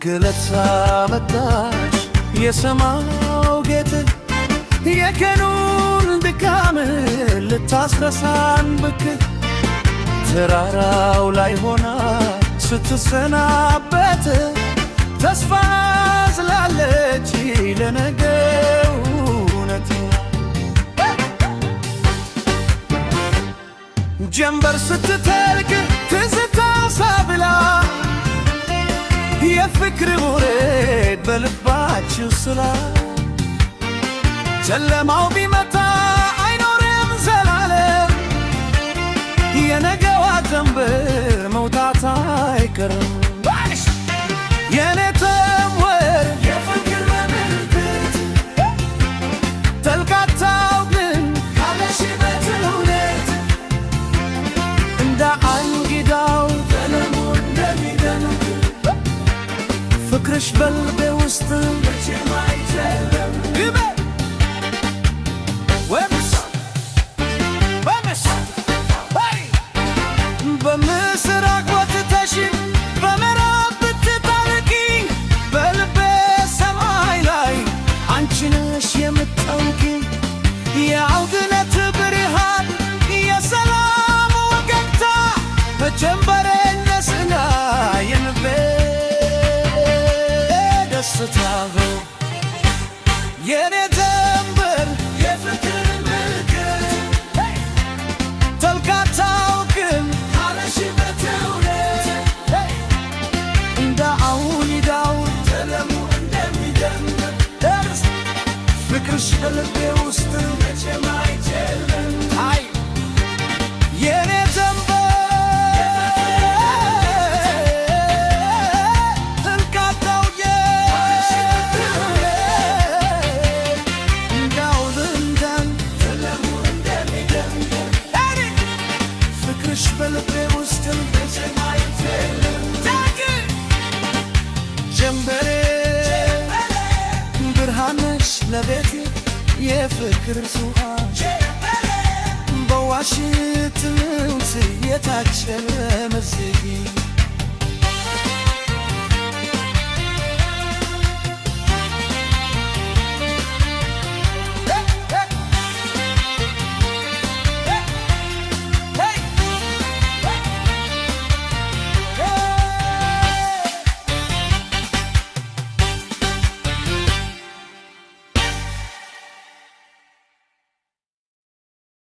ግለት አመጣሽ የሰማው ጌጥ የቀኑን ድካም ልታስረሳን ብክ ተራራው ላይ ሆና ስትሰናበት ተስፋ አዝላለች ለነገው እውነት ጀንበር ስትጠልቅ ትዝታ ሳብላ የፍቅር ውሬት በልባችሁ ስላ ጨለማው ቢመታ አይኖርም ዘላለም የነገዋ ጀንበር መውጣት አይቀርም የኔ ተምወር የፍቅር ምልክት ተልካታው ግን ካለሽበት እውነት እንደ አንጊዳው ቀለሙ እንደሚደንቅ ፍቅርሽ በልቤ ውስጥ መቼም አይጨለም በምስራቅ ወጥተሽ በምዕራብ ብትጠልቂኝ በልቤ ሰማይ ላይ አንቺ ነሽ የምትጠልቂ የአውድነት ብርሃን የሰላም ወገግታ በጀንበሬ ነስና የልቤ ደስታ የኔ ጀንበር የፍቅር ምልክት ተልካታው ግን ካለሽበት እውነት እንደ አውኒዳው ቀለሙ እንደሚደምቅ ፍቅርሽ በልቤ ውስጥ መቼም አይጨልም የኔ በልቤ ውስጥ መቼም አይጨልም ጀንበሬ ብርሃን ነሽ ለቤቴ የፍቅር ሱሃ በዋሽንት የታጨለ መዝጊያ